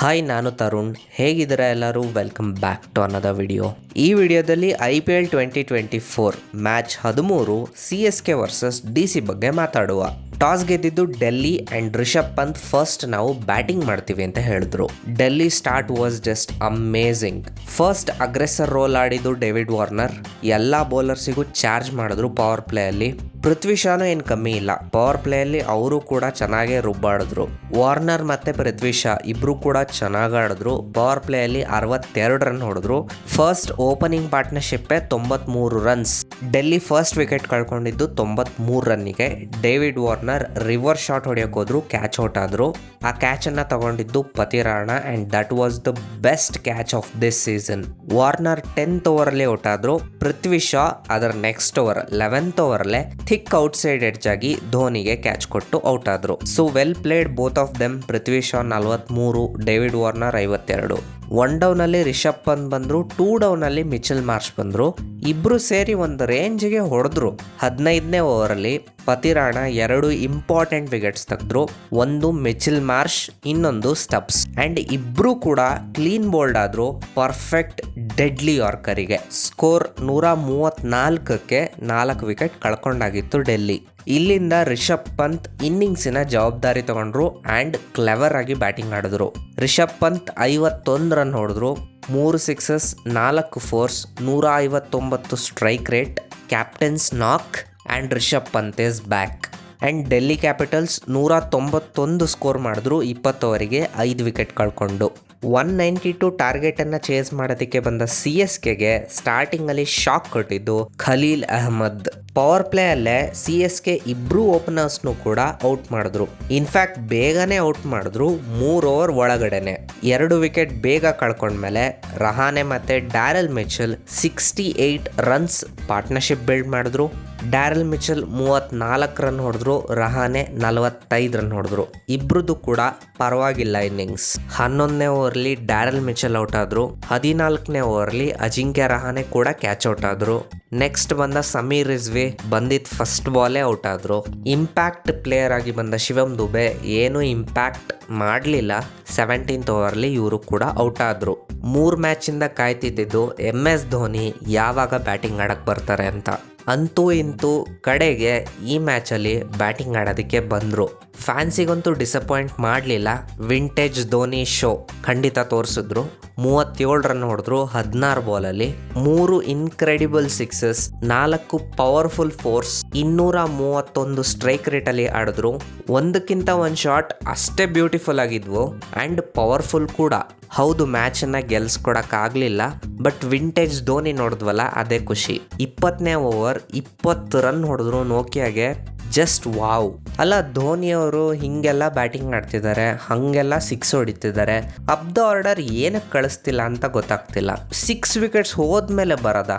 Hi, ನಾನು ತರುಣ್. ಹೇಗಿದ್ದೀರಾ ಎಲ್ಲರೂ? Welcome back to another video. ಈ ವಿಡಿಯೋದಲ್ಲಿ IPL 2024 match 13 CSK versus DC ಬಗ್ಗೆ ಮಾತಾಡುವ. ಟಾಸ್ ಗೆದ್ದಿದ್ದು ಡೆಲ್ಲಿ ಆ್ಯಂಡ್ ರಿಷಬ್ ಪಂತ್ ಫಸ್ಟ್ ನಾವು ಬ್ಯಾಟಿಂಗ್ ಮಾಡ್ತೀವಿ ಅಂತ ಹೇಳಿದ್ರು. Delhi start was just amazing. First aggressor role ಆಡಿದ್ದು ಡೇವಿಡ್ ವಾರ್ನರ್. ಎಲ್ಲ ಬೌಲರ್ಸಿಗೂ ಚಾರ್ಜ್ ಮಾಡಿದ್ರು ಪವರ್ ಪ್ಲೇ ಅಲ್ಲಿ. ಪೃಥ್ವಿ ಶಾನು ಏನು ಕಮ್ಮಿ ಇಲ್ಲ, ಪವರ್ ಪ್ಲೇ ಅಲ್ಲಿ ಅವರು ಕೂಡ ಚೆನ್ನಾಗೇ ರುಬ್ಬಾಡಿದ್ರು. ವಾರ್ನರ್ ಮತ್ತೆ ಪೃಥ್ವಿ ಶಾ ಇಬ್ರು ಕೂಡ ಚೆನ್ನಾಗಿ ಆಡಿದ್ರು. ಪವರ್ ಪ್ಲೇ ಅಲ್ಲಿ 62 ರನ್ ಹೊಡೆದ್ರು. First opening partnership 93 runs. Delhi first wicket ಕಳ್ಕೊಂಡಿದ್ದು 93 ರನ್ನಿಗೆ. ಡೇವಿಡ್ ವಾರ್ನರ್ ರಿವರ್ಸ್ ಶಾಟ್ ಹೊಡೆಯೋಕೆ ಹೋದ್ರು, ಕ್ಯಾಚ್ ಔಟ್ ಆದ್ರು. ಆ ಕ್ಯಾಚ್ ಅನ್ನ ತಗೊಂಡಿದ್ದು Pathirana and that was the best catch of this season. Warner 10th over ಅಲ್ಲಿ ಔಟ್ ಆದ್ರು. ಪೃಥ್ವಿ ಶಾ ಅದರ ನೆಕ್ಸ್ಟ್ ಓವರ್ 11th ಓವರ್ ಅಲ್ಲೇ ಥಿಕ್ ಔಟ್ ಸೈಡ್ ಎಡ್ಜ್ ಆಗಿ ಧೋನಿಗೆ ಕ್ಯಾಚ್ ಕೊಟ್ಟು ಔಟ್ ಆದ್ರು. So well played both of them. Prithvi Shah 43, David Warner 52. 1 down ಅಲ್ಲಿ ರಿಷಬ್ ಪಂತ್ ಬಂದ್ರು, 2 ಡೌನ್ ಅಲ್ಲಿ ಮಿಚೆಲ್ ಮಾರ್ಷ್ ಬಂದ್ರು. ಇಬ್ರು ಸೇರಿ ಒಂದು ರೇಂಜ್ಗೆ ಹೊಡೆದ್ರು. 15ನೇ ಓವರ್ ಅಲ್ಲಿ ಪತಿರಾಣ 2 ಇಂಪಾರ್ಟೆಂಟ್ ವಿಕೆಟ್ಸ್ ತೆಗೆದ್ರು. ಒಂದು ಮಿಚೆಲ್ ಮಾರ್ಷ್, ಇನ್ನೊಂದು ಸ್ಟಬ್ಸ್. ಅಂಡ್ ಇಬ್ರು ಕೂಡ ಕ್ಲೀನ್ ಬೋಲ್ಡ್ ಆದ್ರು. ಪರ್ಫೆಕ್ಟ್ ಡೆಡ್ಲಿ ಯಾರ್ಕರಿಗೆ. ಸ್ಕೋರ್ 134ಕ್ಕೆ 4 ವಿಕೆಟ್ ಕಳ್ಕೊಂಡಾಗಿತ್ತು ಡೆಲ್ಲಿ. ಇಲ್ಲಿಂದ ರಿಷಬ್ ಪಂತ್ ಇನ್ನಿಂಗ್ಸಿನ ಜವಾಬ್ದಾರಿ ತಗೊಂಡ್ರು ಆ್ಯಂಡ್ ಕ್ಲೆವರ್ ಆಗಿ ಬ್ಯಾಟಿಂಗ್ ಆಡಿದ್ರು. ರಿಷಬ್ ಪಂತ್ 51 ರನ್ ಹೊಡೆದ್ರು, 3 sixes, 4 fours, 159 strike rate. Captain's knock and Rishabh Pant is back. And Delhi Capitals 191 score ಮಾಡಿದ್ರು 20 ಓವರಿಗೆ, 5 ವಿಕೆಟ್ ಕಳ್ಕೊಂಡು. 192 ಟಾರ್ಗೆಟನ್ನು ಚೇಸ್ ಮಾಡೋದಕ್ಕೆ ಬಂದ CSKಗೆ ಸ್ಟಾರ್ಟಿಂಗಲ್ಲಿ ಶಾಕ್ ಕೊಟ್ಟಿದ್ದು ಖಲೀಲ್ ಅಹ್ಮದ್. ಪವರ್ ಪ್ಲೇ ಅಲ್ಲೇ CSK ಇಬ್ರು ಓಪನರ್ಸ್ನು ಕೂಡ ಔಟ್ ಮಾಡಿದ್ರು. ಇನ್ಫ್ಯಾಕ್ಟ್ ಬೇಗನೆ ಔಟ್ ಮಾಡಿದ್ರು, 3 ಓವರ್ ಒಳಗಡೆನೆ. 2 ವಿಕೆಟ್ ಬೇಗ ಕಳ್ಕೊಂಡ್ಮೇಲೆ ರಹಾನೆ ಮತ್ತೆ ಡ್ಯಾರೆಲ್ ಮಿಚೆಲ್ 68 ರನ್ಸ್ ಪಾರ್ಟ್ನರ್ಶಿಪ್ ಬಿಲ್ಡ್ ಮಾಡಿದ್ರು. ಡ್ಯಾರೆಲ್ ಮಿಚೆಲ್ 34 ರನ್ ಹೊಡೆದ್ರು, ರಹಾನೆ 45 ರನ್ ಹೊಡೆದ್ರು. ಇಬ್ರದ್ದು ಕೂಡ ಪರವಾಗಿಲ್ಲ ಇನ್ನಿಂಗ್ಸ್. 11ನೇ ಓವರ್ಲಿ ಡ್ಯಾರೆಲ್ ಮಿಚೆಲ್ ಔಟ್ ಆದ್ರು. 14ನೇ ಓವರ್ಲಿ ಅಜಿಂಕ್ಯ ರಹಾನೆ ಕೂಡ ಕ್ಯಾಚ್ ಔಟ್ ಆದ್ರು. ನೆಕ್ಸ್ಟ್ ಬಂದ ಸಮೀರ್ ರಿಜ್ವಿ ಬಂದಿದ್ದ ಫಸ್ಟ್ ಬಾಲೇ ಔಟ್ ಆದ್ರು. ಇಂಪ್ಯಾಕ್ಟ್ ಪ್ಲೇಯರ್ ಆಗಿ ಬಂದ ಶಿವಮ್ ದುಬೆ ಏನು ಇಂಪ್ಯಾಕ್ಟ್ ಮಾಡಲಿಲ್ಲ. 17th ಓವರ್ಲಿ ಇವರು ಕೂಡ ಔಟ್ ಆದ್ರು. 3 ಮ್ಯಾಚಿಂದ ಕಾಯ್ತಿದ್ದು MS ಧೋನಿ ಯಾವಾಗ ಬ್ಯಾಟಿಂಗ್ ಆಡಕ್ಕೆ ಬರ್ತಾರೆ ಅಂತ. ಅಂತೂ ಇಂತೂ ಕಡೆಗೆ ಈ ಮ್ಯಾಚಲ್ಲಿ ಬ್ಯಾಟಿಂಗ್ ಆಡೋದಕ್ಕೆ ಬಂದರು. ಫ್ಯಾನ್ಸಿಗಂತೂ ಡಿಸಪಾಯಿಂಟ್ ಮಾಡಲಿಲ್ಲ. ವಿಂಟೇಜ್ ಧೋನಿ ಶೋ ಖಂಡಿತ ತೋರಿಸಿದ್ರು. 37 ರನ್ ಹೊಡೆದ್ರು 16 ಬಾಲಲ್ಲಿ. 3 incredible sixes, 4 powerful force, 231 strike ರೇಟಲ್ಲಿ ಆಡಿದ್ರು. ಒಂದಕ್ಕಿಂತ ಒಂದು ಶಾಟ್ ಅಷ್ಟೇ ಬ್ಯೂಟಿಫುಲ್ ಆಗಿದ್ವು ಆ್ಯಂಡ್ ಪವರ್ಫುಲ್ ಕೂಡ. ಹೌದು, ಮ್ಯಾಚನ್ನು ಗೆಲ್ಸ್ಕೊಡಕ್ಕಾಗಲಿಲ್ಲ, ಬಟ್ ವಿಂಟೇಜ್ ಧೋನಿ ನೋಡಿದ್ವಲ್ಲ ಅದೇ ಖುಷಿ. 20ನೇ ಓವರ್ 20 ರನ್ ಹೊಡೆದ್ರು ನೋಕಿಯಾಗೆ. Just wow. ಅಲ್ಲ, ಧೋನಿಯವರು ಹಿಂಗೆಲ್ಲ ಬ್ಯಾಟಿಂಗ್ ಆಡ್ತಿದ್ದಾರೆ, ಹಾಗೆಲ್ಲ 6 ಹೊಡಿತಿದ್ದಾರೆ. ಅಪ್ ದ ಆರ್ಡರ್ ಏನಕ್ಕೆ ಕಳಿಸ್ತಿಲ್ಲ ಅಂತ ಗೊತ್ತಾಗ್ತಿಲ್ಲ. 6 ವಿಕೆಟ್ಸ್ ಹೋದ್ಮೇಲೆ ಬರೋದ?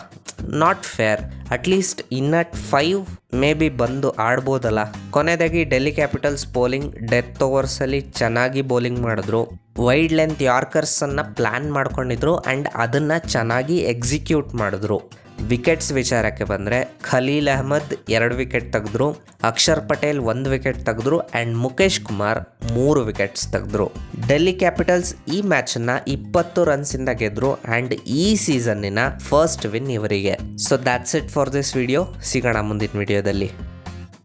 Not fair. ಅಟ್ಲೀಸ್ಟ್ ಇನ್ನಟ್ 5 ಮೇ ಬಿ ಬಂದು ಆಡ್ಬೋದಲ್ಲ. ಕೊನೆಯದಾಗಿ ಡೆಲ್ಲಿ ಕ್ಯಾಪಿಟಲ್ಸ್ ಬೌಲಿಂಗ್ ಡೆತ್ ಓವರ್ಸಲ್ಲಿ ಚೆನ್ನಾಗಿ ಬೌಲಿಂಗ್ ಮಾಡಿದ್ರು. ವೈಡ್ ಲೆಂತ್ ಯಾರ್ಕರ್ಸನ್ನು ಪ್ಲ್ಯಾನ್ ಮಾಡ್ಕೊಂಡಿದ್ರು ಆ್ಯಂಡ್ ಅದನ್ನು ಚೆನ್ನಾಗಿ ಎಕ್ಸಿಕ್ಯೂಟ್ ಮಾಡಿದ್ರು. ವಿಕೆಟ್ಸ್ ವಿಚಾರಕ್ಕೆ ಬಂದರೆ ಖಲೀಲ್ ಅಹ್ಮದ್ 2 ವಿಕೆಟ್ ತೆಗೆದ್ರು, ಅಕ್ಷರ್ ಪಟೇಲ್ 1 ವಿಕೆಟ್ ತೆಗೆದ್ರು ಆ್ಯಂಡ್ ಮುಕೇಶ್ ಕುಮಾರ್ 3 ವಿಕೆಟ್ಸ್ ತೆಗೆದ್ರು. ಡೆಲ್ಲಿ ಕ್ಯಾಪಿಟಲ್ಸ್ ಈ ಮ್ಯಾಚನ್ನು 20 ರನ್ಸಿಂದ ಗೆದ್ರು ಆ್ಯಂಡ್ ಈ ಸೀಸನ್ನಿನ ಫಸ್ಟ್ ವಿನ್ ಇವರಿಗೆ. So that's it for this video. ಸಿಗೋಣ ಮುಂದಿನ ವಿಡಿಯೋದಲ್ಲಿ.